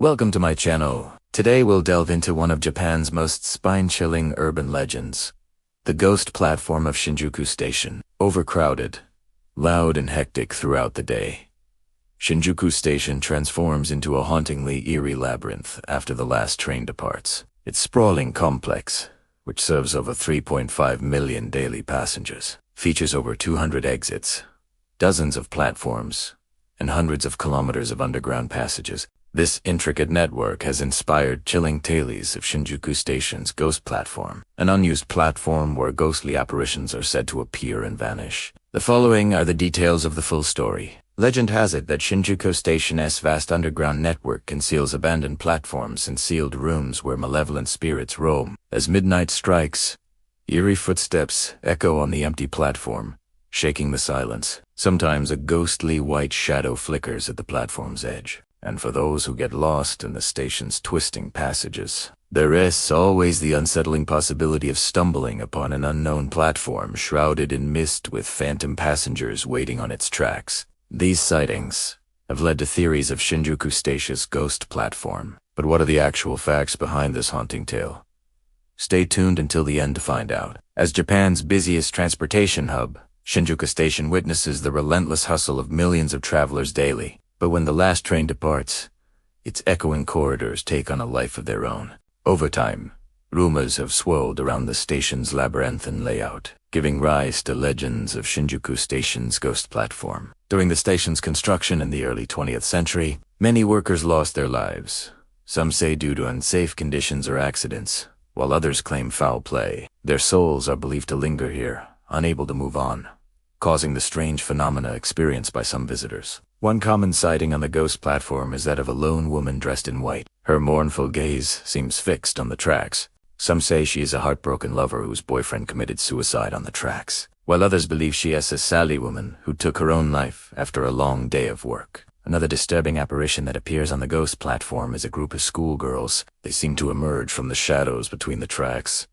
Welcome to my channel. Today we'll delve into one of Japan's most spine-chilling urban legends, the ghost platform of Shinjuku Station. Overcrowded, loud and hectic throughout the day, Shinjuku Station transforms into a hauntingly eerie labyrinth after the last train departs. Its sprawling complex, which serves over 3.5 million daily passengers, features over 200 exits, dozens of platforms, and hundreds of kilometers of underground passages. This intricate network has inspired chilling tales of Shinjuku Station's ghost platform, an unused platform where ghostly apparitions are said to appear and vanish. The following are the details of the full story. Legend has it that Shinjuku Station's vast underground network conceals abandoned platforms and sealed rooms where malevolent spirits roam. As midnight strikes, eerie footsteps echo on the empty platform, shaking the silence. Sometimes a ghostly white shadow flickers at the platform's edge. And for those who get lost in the station's twisting passages, there is always the unsettling possibility of stumbling upon an unknown platform shrouded in mist with phantom passengers waiting on its tracks. These sightings have led to theories of Shinjuku Station's ghost platform. But what are the actual facts behind this haunting tale? Stay tuned until the end to find out. As Japan's busiest transportation hub, Shinjuku Station witnesses the relentless hustle of millions of travelers daily. But when the last train departs, its echoing corridors take on a life of their own. Over time, rumors have swirled around the station's labyrinthine layout, giving rise to legends of Shinjuku Station's ghost platform. During the station's construction in the early 20th century, many workers lost their lives. Some say due to unsafe conditions or accidents, while others claim foul play. Their souls are believed to linger here, unable to move on, causing the strange phenomena experienced by some visitors. One common sighting on the ghost platform is that of a lone woman dressed in white. Her mournful gaze seems fixed on the tracks. Some say she is a heartbroken lover whose boyfriend committed suicide on the tracks, while others believe she is a Sally woman who took her own life after a long day of work. Another disturbing apparition that appears on the ghost platform is a group of schoolgirls. They seem to emerge from the shadows between the tracks,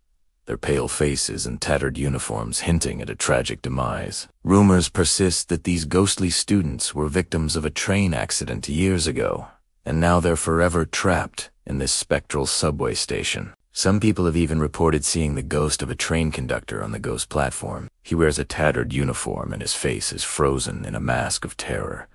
their pale faces and tattered uniforms hinting at a tragic demise. Rumors persist that these ghostly students were victims of a train accident years ago, and now they're forever trapped in this spectral subway station. Some people have even reported seeing the ghost of a train conductor on the ghost platform. He wears a tattered uniform and his face is frozen in a mask of terror,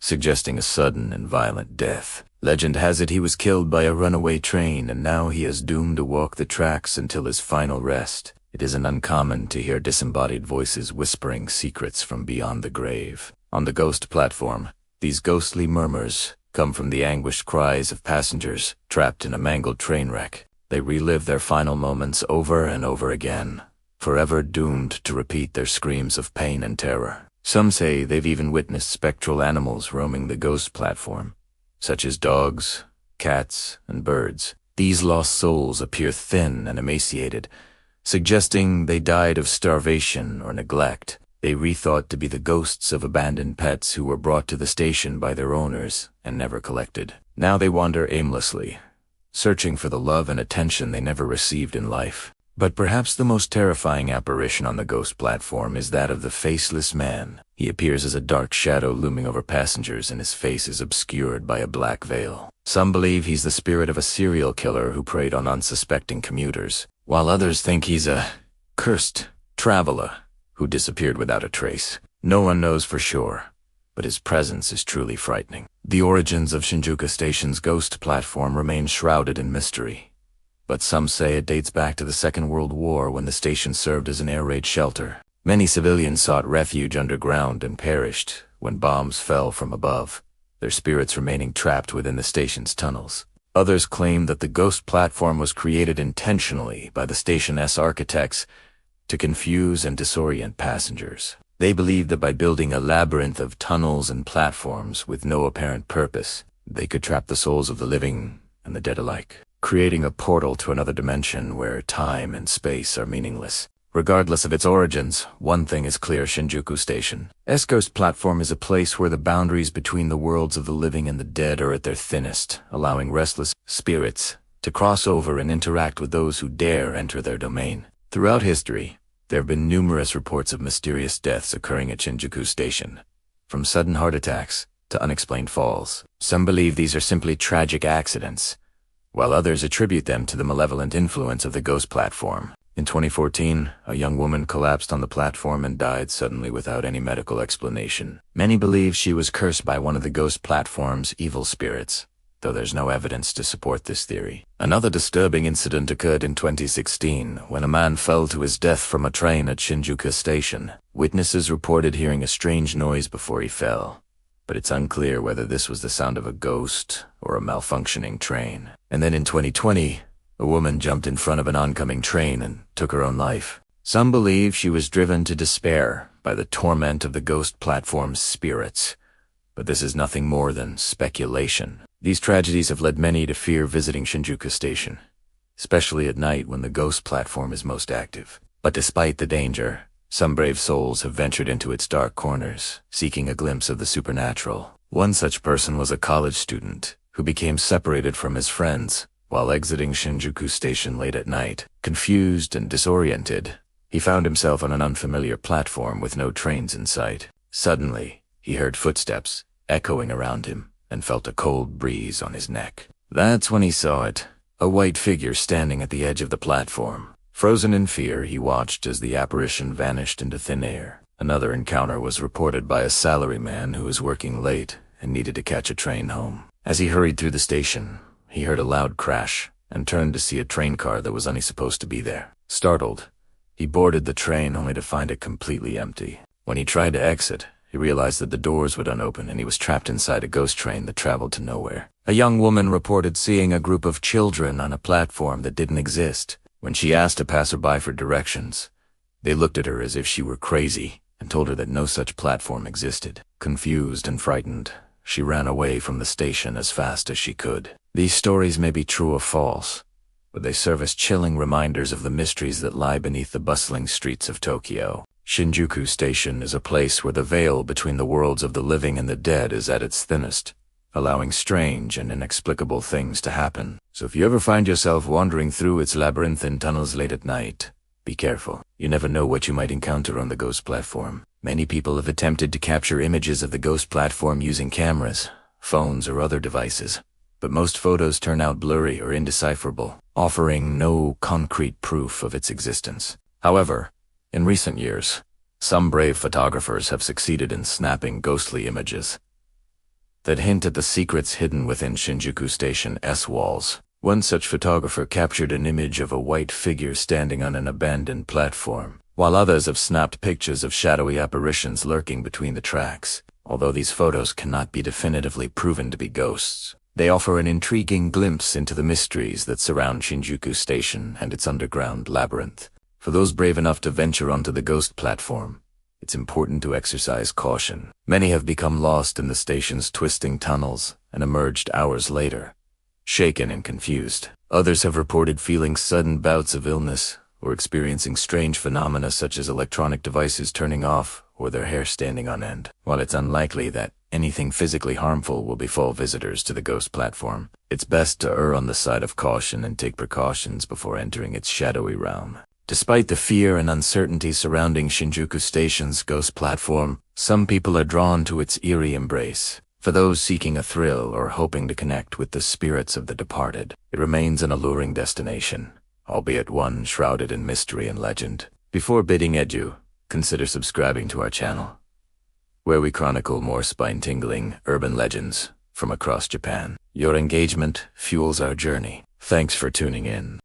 suggesting a sudden and violent death. Legend has it he was killed by a runaway train, and now he is doomed to walk the tracks until his final rest. It isn't uncommon to hear disembodied voices whispering secrets from beyond the grave. On the ghost platform, these ghostly murmurs come from the anguished cries of passengers trapped in a mangled train wreck. They relive their final moments over and over again, forever doomed to repeat their screams of pain and terror. Some say they've even witnessed spectral animals roaming the ghost platform, such as dogs, cats, and birds. These lost souls appear thin and emaciated, suggesting they died of starvation or neglect. They rethought to be the ghosts of abandoned pets who were brought to the station by their owners and never collected. Now they wander aimlessly, searching for the love and attention they never received in life. But perhaps the most terrifying apparition on the ghost platform is that of the Faceless Man. He appears as a dark shadow looming over passengers, and his face is obscured by a black veil. Some believe he's the spirit of a serial killer who preyed on unsuspecting commuters, while others think he's a cursed traveler who disappeared without a trace. No one knows for sure, but his presence is truly frightening. The origins of Shinjuku Station's ghost platform remain shrouded in mystery, but some say it dates back to the Second World War when the station served as an air raid shelter. Many civilians sought refuge underground and perished when bombs fell from above, their spirits remaining trapped within the station's tunnels. Others claim that the ghost platform was created intentionally by the station's architects to confuse and disorient passengers. They believed that by building a labyrinth of tunnels and platforms with no apparent purpose, they could trap the souls of the living and the dead alike, creating a portal to another dimension where time and space are meaningless. Regardless of its origins, one thing is clear: Shinjuku Station's ghost platform is a place where the boundaries between the worlds of the living and the dead are at their thinnest, allowing restless spirits to cross over and interact with those who dare enter their domain. Throughout history, there have been numerous reports of mysterious deaths occurring at Shinjuku Station, from sudden heart attacks to unexplained falls. Some believe these are simply tragic accidents, while others attribute them to the malevolent influence of the ghost platform. In 2014, a young woman collapsed on the platform and died suddenly without any medical explanation. Many believe she was cursed by one of the ghost platform's evil spirits, though there's no evidence to support this theory. Another disturbing incident occurred in 2016 when a man fell to his death from a train at Shinjuku Station. Witnesses reported hearing a strange noise before he fell, but it's unclear whether this was the sound of a ghost or a malfunctioning train. And then in 2020, a woman jumped in front of an oncoming train and took her own life. Some believe she was driven to despair by the torment of the ghost platform's spirits, but this is nothing more than speculation. These tragedies have led many to fear visiting Shinjuku Station, especially at night when the ghost platform is most active. But despite the danger, some brave souls have ventured into its dark corners, seeking a glimpse of the supernatural. One such person was a college student who became separated from his friends while exiting Shinjuku Station late at night. Confused and disoriented, he found himself on an unfamiliar platform with no trains in sight. Suddenly, he heard footsteps echoing around him and felt a cold breeze on his neck. That's when he saw it, a white figure standing at the edge of the platform. Frozen in fear, he watched as the apparition vanished into thin air. Another encounter was reported by a salaryman who was working late and needed to catch a train home. As he hurried through the station, he heard a loud crash and turned to see a train car that was only supposed to be there. Startled, he boarded the train only to find it completely empty. When he tried to exit, he realized that the doors would unopen and he was trapped inside a ghost train that traveled to nowhere. A young woman reported seeing a group of children on a platform that didn't exist. When she asked a passerby for directions, they looked at her as if she were crazy and told her that no such platform existed. Confused and frightened, she ran away from the station as fast as she could. These stories may be true or false, but they serve as chilling reminders of the mysteries that lie beneath the bustling streets of Tokyo. Shinjuku Station is a place where the veil between the worlds of the living and the dead is at its thinnest, allowing strange and inexplicable things to happen. So if you ever find yourself wandering through its labyrinthine tunnels late at night, be careful. You never know what you might encounter on the ghost platform. Many people have attempted to capture images of the ghost platform using cameras, phones, or other devices, but most photos turn out blurry or indecipherable, offering no concrete proof of its existence. However, in recent years, some brave photographers have succeeded in snapping ghostly images that hint at the secrets hidden within Shinjuku Station's walls. One such photographer captured an image of a white figure standing on an abandoned platform, while others have snapped pictures of shadowy apparitions lurking between the tracks. Although these photos cannot be definitively proven to be ghosts, they offer an intriguing glimpse into the mysteries that surround Shinjuku Station and its underground labyrinth. For those brave enough to venture onto the ghost platform, it's important to exercise caution. Many have become lost in the station's twisting tunnels and emerged hours later, shaken and confused. Others have reported feeling sudden bouts of illness or experiencing strange phenomena such as electronic devices turning off or their hair standing on end. While it's unlikely that anything physically harmful will befall visitors to the ghost platform, it's best to err on the side of caution and take precautions before entering its shadowy realm. Despite the fear and uncertainty surrounding Shinjuku Station's ghost platform, some people are drawn to its eerie embrace. For those seeking a thrill or hoping to connect with the spirits of the departed, it remains an alluring destination, albeit one shrouded in mystery and legend. Before bidding adieu, consider subscribing to our channel, where we chronicle more spine-tingling urban legends from across Japan. Your engagement fuels our journey. Thanks for tuning in.